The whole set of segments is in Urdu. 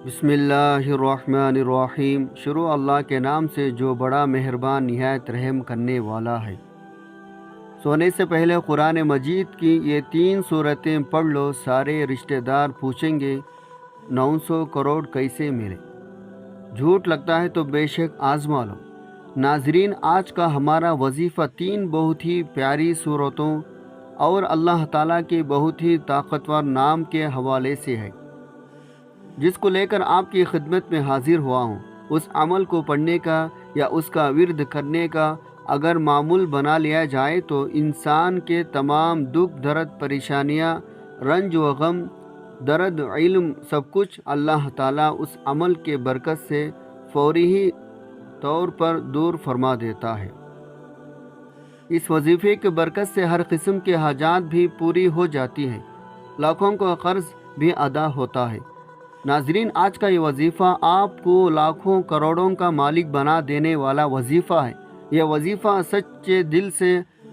بسم اللہ الرحمن الرحیم۔ شروع اللہ کے نام سے جو بڑا مہربان نہایت رحم کرنے والا ہے۔ سونے سے پہلے قرآن مجید کی یہ 3 صورتیں پڑھ لو۔ سارے رشتہ دار پوچھیں گے 900 کروڑ کیسے ملے؟ جھوٹ لگتا ہے تو بے شک آزما لو۔ ناظرین، آج کا ہمارا وظیفہ 3 بہت ہی پیاری صورتوں اور اللہ تعالیٰ کے بہت ہی طاقتور نام کے حوالے سے ہے، جس کو لے کر آپ کی خدمت میں حاضر ہوا ہوں۔ اس عمل کو پڑھنے کا یا اس کا ورد کرنے کا اگر معمول بنا لیا جائے تو انسان کے تمام دکھ درد، پریشانیاں، رنج و غم، درد، علم، سب کچھ اللہ تعالیٰ اس عمل کے برکت سے فوری ہی طور پر دور فرما دیتا ہے۔ اس وظیفے کے برکت سے ہر قسم کے حاجات بھی پوری ہو جاتی ہیں، لاکھوں کا قرض بھی ادا ہوتا ہے۔ ناظرین، آج کا یہ وظیفہ آپ کو لاکھوں کروڑوں کا مالک بنا دینے والا وظیفہ ہے۔ یہ وظیفہ سچے دل سے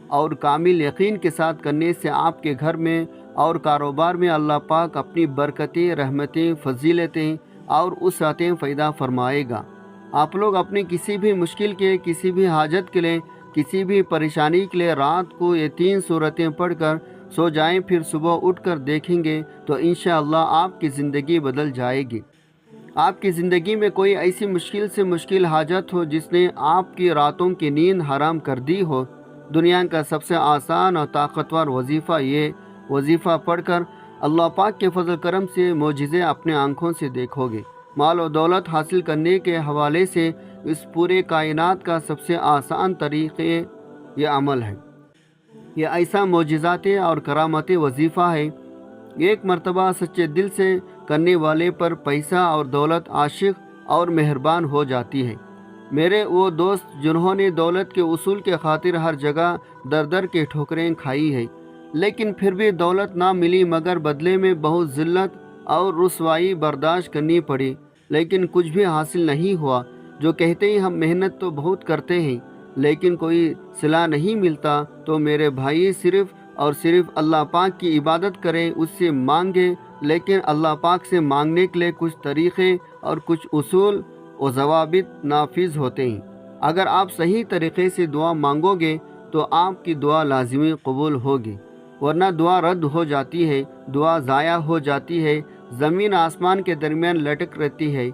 اور کامل یقین کے ساتھ کرنے سے آپ کے گھر میں اور کاروبار میں اللہ پاک اپنی برکتیں، رحمتیں، فضیلتیں اور وسعتیں پیدا فرمائے گا۔ آپ لوگ اپنی کسی بھی مشکل کے، کسی بھی حاجت کے لیے، کسی بھی پریشانی کے لیے رات کو یہ 3 صورتیں پڑھ کر سو جائیں، پھر صبح اٹھ کر دیکھیں گے تو انشاءاللہ آپ کی زندگی بدل جائے گی۔ آپ کی زندگی میں کوئی ایسی مشکل سے مشکل حاجت ہو جس نے آپ کی راتوں کی نیند حرام کر دی ہو، دنیا کا سب سے آسان اور طاقتور وظیفہ یہ وظیفہ پڑھ کر اللہ پاک کے فضل کرم سے معجزے اپنے آنکھوں سے دیکھو گے۔ مال و دولت حاصل کرنے کے حوالے سے اس پورے کائنات کا سب سے آسان طریقے یہ عمل ہے۔ یہ ایسا معجزاتی اور کرامتی وظیفہ ہے، ایک مرتبہ سچے دل سے کرنے والے پر پیسہ اور دولت عاشق اور مہربان ہو جاتی ہے۔ میرے وہ دوست جنہوں نے دولت کے اصول کے خاطر ہر جگہ در در کے ٹھوکریں کھائی ہے، لیکن پھر بھی دولت نہ ملی، مگر بدلے میں بہت ذلت اور رسوائی برداشت کرنی پڑی، لیکن کچھ بھی حاصل نہیں ہوا۔ جو کہتے ہیں ہم محنت تو بہت کرتے ہیں لیکن کوئی صلہ نہیں ملتا، تو میرے بھائی صرف اور صرف اللہ پاک کی عبادت کریں، اس سے مانگیں، لیکن اللہ پاک سے مانگنے کے لیے کچھ طریقے اور کچھ اصول و ضوابط نافذ ہوتے ہیں۔ اگر آپ صحیح طریقے سے دعا مانگو گے تو آپ کی دعا لازمی قبول ہوگی، ورنہ دعا رد ہو جاتی ہے، دعا ضائع ہو جاتی ہے، زمین آسمان کے درمیان لٹک رہتی ہے،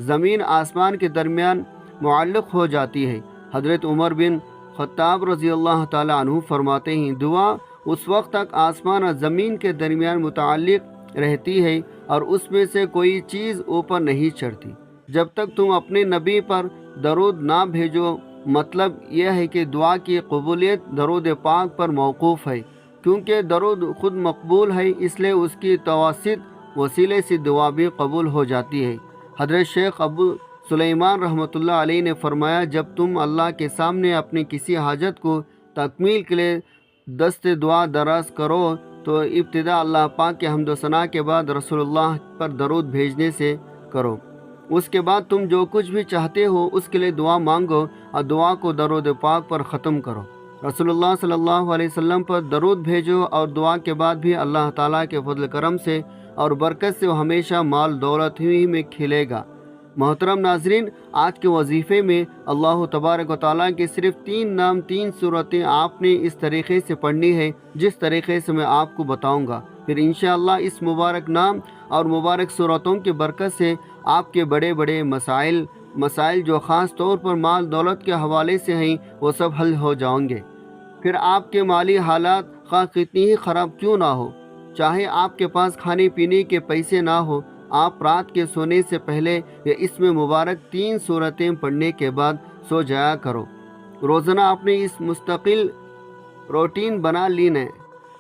زمین آسمان کے درمیان معلق ہو جاتی ہے۔ حضرت عمر بن خطاب رضی اللہ تعالیٰ عنہ فرماتے ہیں، دعا اس وقت تک آسمان اور زمین کے درمیان متعلق رہتی ہے اور اس میں سے کوئی چیز اوپر نہیں چڑھتی جب تک تم اپنے نبی پر درود نہ بھیجو۔ مطلب یہ ہے کہ دعا کی قبولیت درود پاک پر موقوف ہے، کیونکہ درود خود مقبول ہے، اس لیے اس کی توسط وسیلے سے دعا بھی قبول ہو جاتی ہے۔ حضرت شیخ ابو سلیمان رحمۃ اللہ علیہ نے فرمایا، جب تم اللہ کے سامنے اپنی کسی حاجت کو تکمیل کے لیے دست دعا دراز کرو تو ابتدا اللہ پاک کے حمد و ثنا کے بعد رسول اللہ پر درود بھیجنے سے کرو۔ اس کے بعد تم جو کچھ بھی چاہتے ہو اس کے لیے دعا مانگو اور دعا کو درود پاک پر ختم کرو۔ رسول اللہ صلی اللہ علیہ وسلم پر درود بھیجو اور دعا کے بعد بھی اللہ تعالیٰ کے فضل کرم سے اور برکت سے وہ ہمیشہ مال دولت ہی میں کھلے گا۔ محترم ناظرین، آج کے وظیفے میں اللہ تبارک و تعالیٰ کے صرف 3 نام، 3 صورتیں آپ نے اس طریقے سے پڑھنی ہے جس طریقے سے میں آپ کو بتاؤں گا۔ پھر انشاءاللہ اس مبارک نام اور مبارک صورتوں کی برکت سے آپ کے بڑے بڑے مسائل جو خاص طور پر مال دولت کے حوالے سے ہیں وہ سب حل ہو جائیں گے۔ پھر آپ کے مالی حالات خواہ کتنی ہی خراب کیوں نہ ہو، چاہے آپ کے پاس کھانے پینے کے پیسے نہ ہو، آپ رات کے سونے سے پہلے یا اس میں مبارک 3 صورتیں پڑھنے کے بعد سو جایا کرو۔ روزانہ اپنے اس مستقل روٹین بنا لینا۔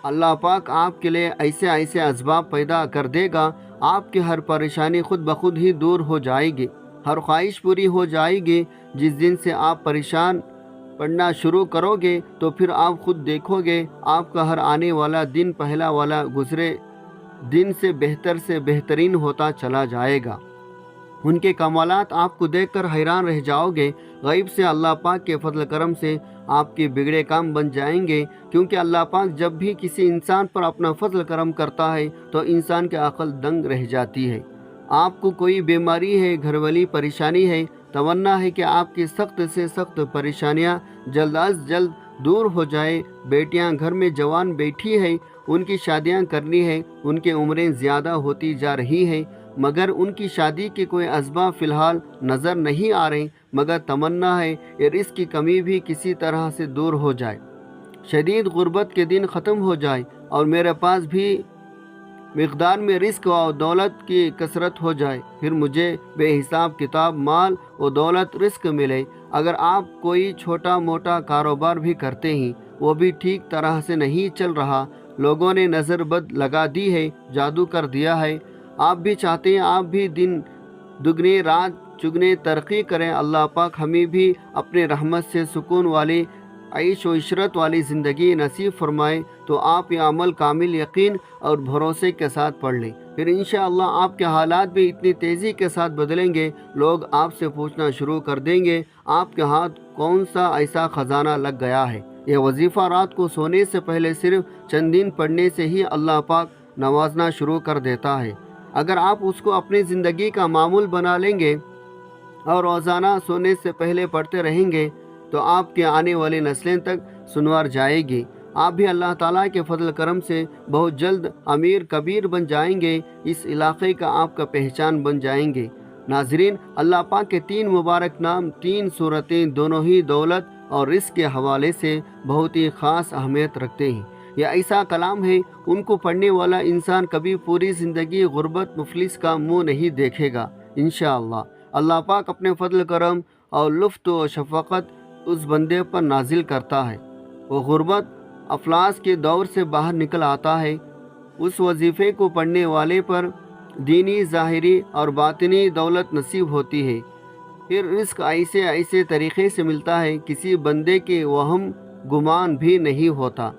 اللہ پاک آپ کے لیے ایسے اسباب پیدا کر دے گا، آپ کی ہر پریشانی خود بخود ہی دور ہو جائے گی، ہر خواہش پوری ہو جائے گی۔ جس دن سے آپ پریشان پڑھنا شروع کرو گے تو پھر آپ خود دیکھو گے آپ کا ہر آنے والا دن پہلا والا گزرے دن سے بہترین ہوتا چلا جائے گا۔ ان کے کمالات آپ کو دیکھ کر حیران رہ جاؤ گے۔ غیب سے اللہ پاک کے فضل کرم سے آپ کے بگڑے کام بن جائیں گے، کیونکہ اللہ پاک جب بھی کسی انسان پر اپنا فضل کرم کرتا ہے تو انسان کی عقل دنگ رہ جاتی ہے۔ آپ کو کوئی بیماری ہے، گھر والی پریشانی ہے، تمنا ہے کہ آپ کی سخت سے سخت پریشانیاں جلد از جلد دور ہو جائے۔ بیٹیاں گھر میں جوان بیٹھی ہیں، ان کی شادیاں کرنی ہیں، ان کی عمریں زیادہ ہوتی جا رہی ہیں، مگر ان کی شادی کے کوئی اسباب فی الحال نظر نہیں آ رہے، مگر تمنا ہے کہ رزق کی کمی بھی کسی طرح سے دور ہو جائے، شدید غربت کے دن ختم ہو جائے، اور میرے پاس بھی مقدار میں رزق و دولت کی کثرت ہو جائے، پھر مجھے بے حساب کتاب مال و دولت رزق ملے۔ اگر آپ کوئی چھوٹا موٹا کاروبار بھی کرتے ہیں، وہ بھی ٹھیک طرح سے نہیں چل رہا، لوگوں نے نظر بد لگا دی ہے، جادو کر دیا ہے، آپ بھی چاہتے ہیں آپ بھی دن دگنے رات چگنے ترقی کریں، اللہ پاک ہمیں بھی اپنے رحمت سے سکون والی عیش و عشرت والی زندگی نصیب فرمائے، تو آپ یہ عمل کامل یقین اور بھروسے کے ساتھ پڑھ لیں، پھر انشاءاللہ آپ کے حالات بھی اتنی تیزی کے ساتھ بدلیں گے، لوگ آپ سے پوچھنا شروع کر دیں گے آپ کے ہاتھ کون سا ایسا خزانہ لگ گیا ہے۔ یہ وظیفہ رات کو سونے سے پہلے صرف چند دن پڑھنے سے ہی اللہ پاک نوازنا شروع کر دیتا ہے۔ اگر آپ اس کو اپنی زندگی کا معمول بنا لیں گے اور روزانہ سونے سے پہلے پڑھتے رہیں گے، تو آپ کے آنے والی نسلیں تک سنور جائے گی، آپ بھی اللہ تعالیٰ کے فضل کرم سے بہت جلد امیر کبیر بن جائیں گے، اس علاقے کا آپ کا پہچان بن جائیں گے۔ ناظرین، اللہ پاک کے 3 مبارک نام، 3 صورتیں دونوں ہی دولت اور رزق کے حوالے سے بہت ہی خاص اہمیت رکھتے ہیں۔ یہ ایسا کلام ہے، ان کو پڑھنے والا انسان کبھی پوری زندگی غربت مفلس کا منہ نہیں دیکھے گا انشاءاللہ۔ اللہ پاک اپنے فضل کرم اور لطف و شفقت اس بندے پر نازل کرتا ہے، وہ غربت افلاس کے دور سے باہر نکل آتا ہے، اس وظیفے کو پڑھنے والے پر دینی، ظاہری اور باطنی دولت نصیب ہوتی ہے، پھر رزق ایسے طریقے سے ملتا ہے کسی بندے کے وہم گمان بھی نہیں ہوتا۔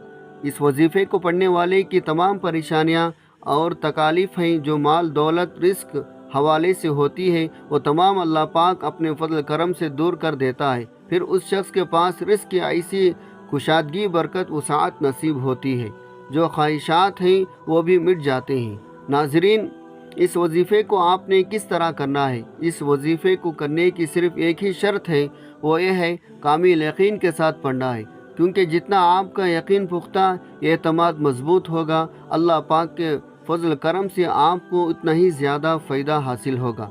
اس وظیفے کو پڑھنے والے کی تمام پریشانیاں اور تکالیف ہیں جو مال دولت رزق حوالے سے ہوتی ہے، وہ تمام اللہ پاک اپنے فضل کرم سے دور کر دیتا ہے، پھر اس شخص کے پاس رزق کی ایسی کشادگی، برکت، وسعت نصیب ہوتی ہے، جو خواہشات ہیں وہ بھی مٹ جاتے ہیں۔ ناظرین، اس وظیفے کو آپ نے کس طرح کرنا ہے؟ اس وظیفے کو کرنے کی صرف ایک ہی شرط ہے، وہ یہ ہے کامل یقین کے ساتھ پڑھنا ہے، کیونکہ جتنا آپ کا یقین پختہ، اعتماد مضبوط ہوگا، اللہ پاک کے فضل کرم سے آپ کو اتنا ہی زیادہ فائدہ حاصل ہوگا۔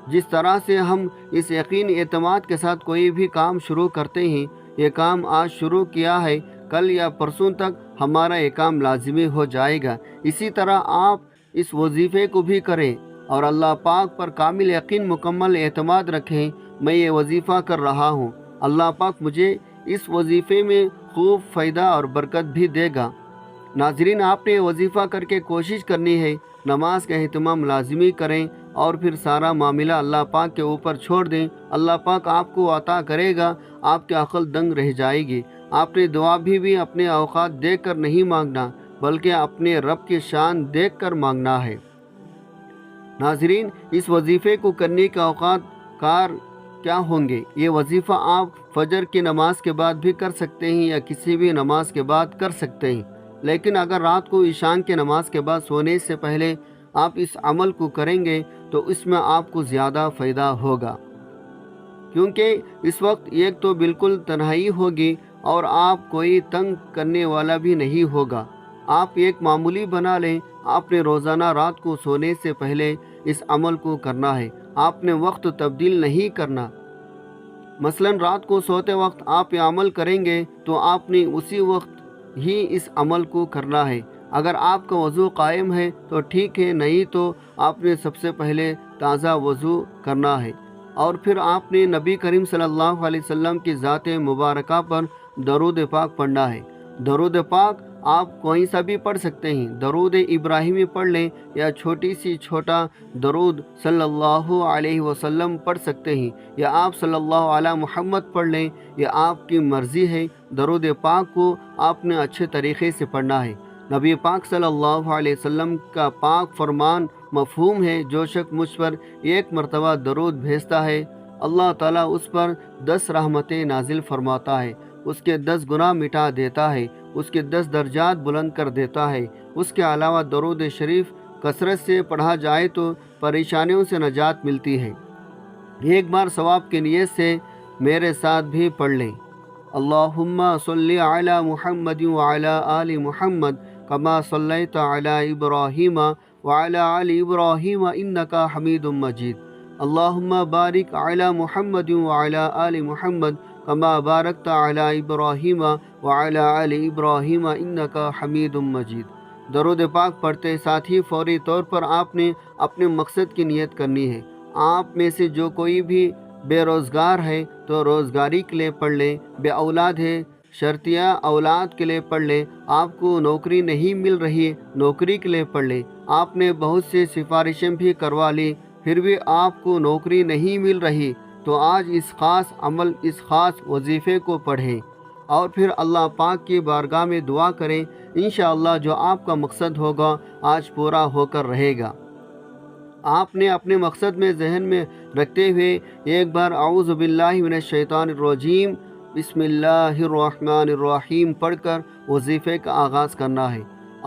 جس طرح سے ہم اس یقین اعتماد کے ساتھ کوئی بھی کام شروع کرتے ہیں، یہ کام آج شروع کیا ہے، کل یا پرسوں تک ہمارا یہ کام لازمی ہو جائے گا، اسی طرح آپ اس وظیفے کو بھی کریں اور اللہ پاک پر کامل یقین، مکمل اعتماد رکھیں، میں یہ وظیفہ کر رہا ہوں، اللہ پاک مجھے اس وظیفے میں خوب فائدہ اور برکت بھی دے گا۔ ناظرین، آپ نے یہ وظیفہ کر کے کوشش کرنی ہے، نماز کا اہتمام لازمی کریں اور پھر سارا معاملہ اللہ پاک کے اوپر چھوڑ دیں، اللہ پاک آپ کو عطا کرے گا، آپ کی عقل دنگ رہ جائے گی۔ آپ نے دعا بھی اپنے اوقات دیکھ کر نہیں مانگنا، بلکہ اپنے رب کی شان دیکھ کر مانگنا ہے۔ ناظرین، اس وظیفے کو کرنے کے اوقات کار کیا ہوں گے؟ یہ وظیفہ آپ فجر کی نماز کے بعد بھی کر سکتے ہیں یا کسی بھی نماز کے بعد کر سکتے ہیں، لیکن اگر رات کو عشاء کی نماز کے بعد سونے سے پہلے آپ اس عمل کو کریں گے تو اس میں آپ کو زیادہ فائدہ ہوگا، کیونکہ اس وقت ایک تو بالکل تنہائی ہوگی اور آپ کوئی تنگ کرنے والا بھی نہیں ہوگا۔ آپ ایک معمولی بنا لیں، آپ نے روزانہ رات کو سونے سے پہلے اس عمل کو کرنا ہے، آپ نے وقت تبدیل نہیں کرنا۔ مثلا رات کو سوتے وقت آپ یہ عمل کریں گے تو آپ نے اسی وقت ہی اس عمل کو کرنا ہے۔ اگر آپ کا وضو قائم ہے تو ٹھیک ہے، نہیں تو آپ نے سب سے پہلے تازہ وضو کرنا ہے، اور پھر آپ نے نبی کریم صلی اللہ علیہ وسلم کی ذات مبارکہ پر درود پاک پڑھنا ہے۔ درود پاک آپ کوئی سا بھی پڑھ سکتے ہیں، درود ابراہیمی پڑھ لیں یا چھوٹا درود صلی اللہ علیہ وسلم پڑھ سکتے ہیں، یا آپ صلی اللہ علیہ محمد پڑھ لیں، یہ آپ کی مرضی ہے۔ درود پاک کو آپ نے اچھے طریقے سے پڑھنا ہے۔ نبی پاک صلی اللہ علیہ وسلم کا پاک فرمان مفہوم ہے، جو شخص مجھ پر 1 مرتبہ درود بھیجتا ہے، اللہ تعالیٰ اس پر 10 رحمتیں نازل فرماتا ہے، اس کے 10 گناہ مٹا دیتا ہے، اس کے 10 درجات بلند کر دیتا ہے۔ اس کے علاوہ درود شریف کثرت سے پڑھا جائے تو پریشانیوں سے نجات ملتی ہے۔ ایک بار ثواب کی نیت سے میرے ساتھ بھی پڑھ لیں۔ اللہم صلی علی محمد وعلی آل محمد کما صلیت علی ابراہیم وعلی آل ابراہیم انکا حمید مجید۔ اللہم بارک علی محمد وعلی آل محمد کما بارکت علی ابراہیم وعلی آل ابراہیم انکا حمید مجید۔ درود پاک پڑھتے ساتھ ہی فوری طور پر آپ نے اپنے مقصد کی نیت کرنی ہے۔ آپ میں سے جو کوئی بھی بے روزگار ہے تو روزگاری کے لیے پڑھ لیں، بے اولاد ہے شرطیہ اولاد کے لیے پڑھ لیں، آپ کو نوکری نہیں مل رہی نوکری کے لیے پڑھ لیں، آپ نے بہت سے سفارشیں بھی کروا لی پھر بھی آپ کو نوکری نہیں مل رہی تو آج اس خاص عمل اس خاص وظیفے کو پڑھیں اور پھر اللہ پاک کی بارگاہ میں دعا کریں، انشاءاللہ جو آپ کا مقصد ہوگا آج پورا ہو کر رہے گا۔ آپ نے اپنے مقصد میں ذہن میں رکھتے ہوئے ایک بار اعوذ باللہ من الشیطان الرجیم بسم اللہ الرحمن الرحیم پڑھ کر وظیفے کا آغاز کرنا ہے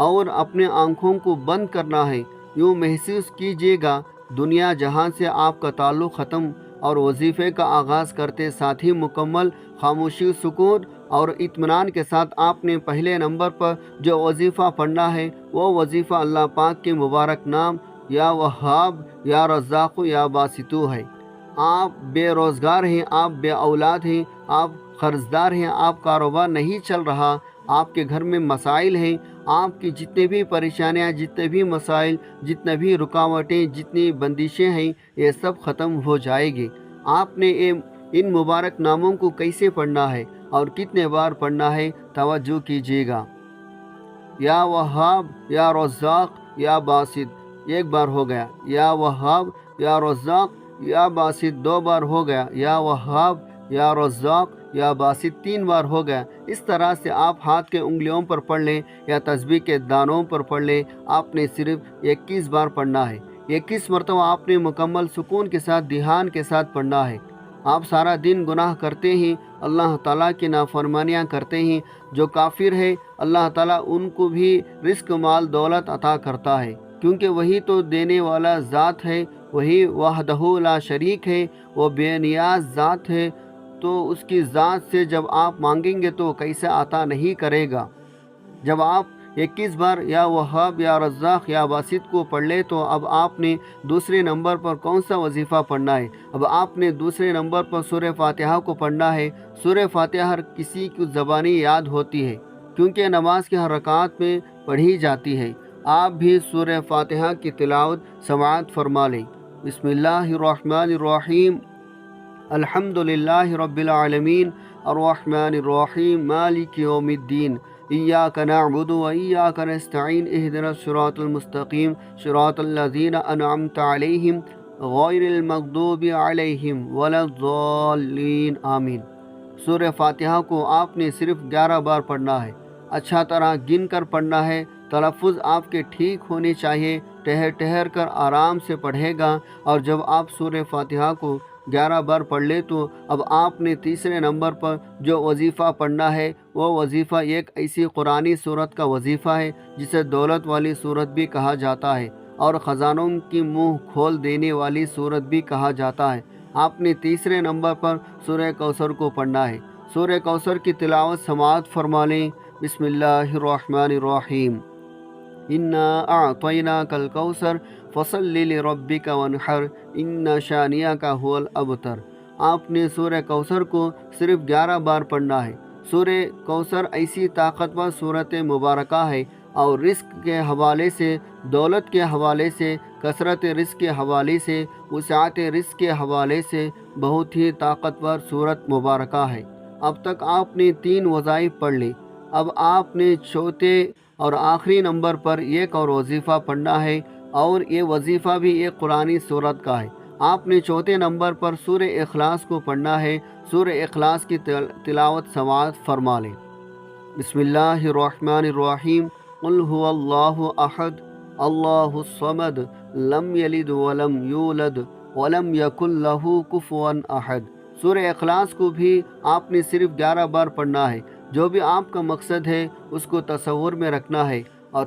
اور اپنے آنکھوں کو بند کرنا ہے۔ یوں محسوس کیجیے گا دنیا جہاں سے آپ کا تعلق ختم اور وظیفے کا آغاز کرتے ساتھ ہی مکمل خاموشی سکون اور اطمینان کے ساتھ آپ نے پہلے نمبر پر جو وظیفہ پڑھنا ہے وہ وظیفہ اللہ پاک کے مبارک نام یا وہاب یا رزاق یا باسطو ہے۔ آپ بے روزگار ہیں، آپ بے اولاد ہیں، آپ قرضدار ہیں، آپ کاروبار نہیں چل رہا، آپ کے گھر میں مسائل ہیں، آپ کی جتنے بھی پریشانیاں جتنے بھی مسائل جتنے بھی رکاوٹیں جتنی بندشیں ہیں یہ سب ختم ہو جائے گی۔ آپ نے ان مبارک ناموں کو کیسے پڑھنا ہے اور کتنے بار پڑھنا ہے توجہ کیجیے گا۔ یا وہاب یا رزاق یا باسط ایک بار ہو گیا، یا وہاب یا رزاق یا باسط دو بار ہو گیا، یا وہاب یا رزاق یا باسط تین بار ہو گیا۔ اس طرح سے آپ ہاتھ کے انگلیوں پر پڑھ لیں یا تسبیح کے دانوں پر پڑھ لیں، آپ نے صرف 21 بار پڑھنا ہے۔ 21 مرتبہ آپ نے مکمل سکون کے ساتھ دھیان کے ساتھ پڑھنا ہے۔ آپ سارا دن گناہ کرتے ہیں، اللہ تعالیٰ کی نافرمانیاں کرتے ہیں، جو کافر ہے اللہ تعالیٰ ان کو بھی رزق مال دولت عطا کرتا ہے کیونکہ وہی تو دینے والا ذات ہے، وہی وحدہ لا شریک ہے، وہ بے نیاز ذات ہے، تو اس کی ذات سے جب آپ مانگیں گے تو کیسے عطا نہیں کرے گا۔ جب آپ 21 بار یا وہاب یا رزاق یا باسط کو پڑھ لے تو اب آپ نے دوسرے نمبر پر کون سا وظیفہ پڑھنا ہے؟ اب آپ نے دوسرے نمبر پر سورہ فاتحہ کو پڑھنا ہے۔ سورہ فاتحہ ہر کسی کی زبانی یاد ہوتی ہے کیونکہ نماز کی ہر رکعت میں پڑھی جاتی ہے۔ آپ بھی سورہ فاتحہ کی تلاوت سماعت فرما لیں۔ بسم اللہ الرحمن الرحیم الحمدللہ رب العالمین الرحمن الرحیم مالک یوم الدین ایاک نعبد و ایاک نستعین اہدنا الصراط المستقیم صراط الذین انعمت علیہم غیر المغضوب علیہم ولا الضالین آمین۔ سورہ فاتحہ کو آپ نے صرف 11 بار پڑھنا ہے، اچھا طرح گن کر پڑھنا ہے، تلفظ آپ کے ٹھیک ہونے چاہیے، ٹہر ٹہر کر آرام سے پڑھے گا۔ اور جب آپ سورہ فاتحہ کو 11 بار پڑھ لے تو اب آپ نے تیسرے نمبر پر جو وظیفہ پڑھنا ہے وہ وظیفہ ایک ایسی قرآنی صورت کا وظیفہ ہے جسے دولت والی صورت بھی کہا جاتا ہے اور خزانوں کی منہ کھول دینے والی صورت بھی کہا جاتا ہے۔ آپ نے تیسرے نمبر پر سورہ کوثر کو پڑھنا ہے۔ سورہ کوثر کی تلاوت سماعت فرما لیں۔ بسم اللہ الرحمن الرحیم انا اعطیناک الکوثر فصلی لربک وانحر ان شانئک هو الابتر۔ آپ نے سورہ کوثر کو صرف 11 بار پڑھنا ہے۔ سورہ کوثر ایسی طاقتور صورت مبارکہ ہے اور رزق کے حوالے سے، دولت کے حوالے سے، کثرت رزق کے حوالے سے، وسعت رزق کے حوالے سے بہت ہی طاقتور صورت مبارکہ ہے۔ اب تک آپ نے 3 وظائف پڑھ لی، اب آپ نے چوتھے اور آخری نمبر پر ایک اور وظیفہ پڑھنا ہے اور یہ وظیفہ بھی ایک قرآنی صورت کا ہے۔ آپ نے چوتھے نمبر پر سورہ اخلاص کو پڑھنا ہے۔ سورہ اخلاص کی تلاوت سماعت فرما لیں۔ بسم اللہ الرحمن الرحیم قل هو اللہ احد اللہ الصمد لم یلد ولم یولد ولم یکن لہ کفوا احد۔ سورہ اخلاص کو بھی آپ نے صرف 11 بار پڑھنا ہے۔ جو بھی آپ کا مقصد ہے اس کو تصور میں رکھنا ہے اور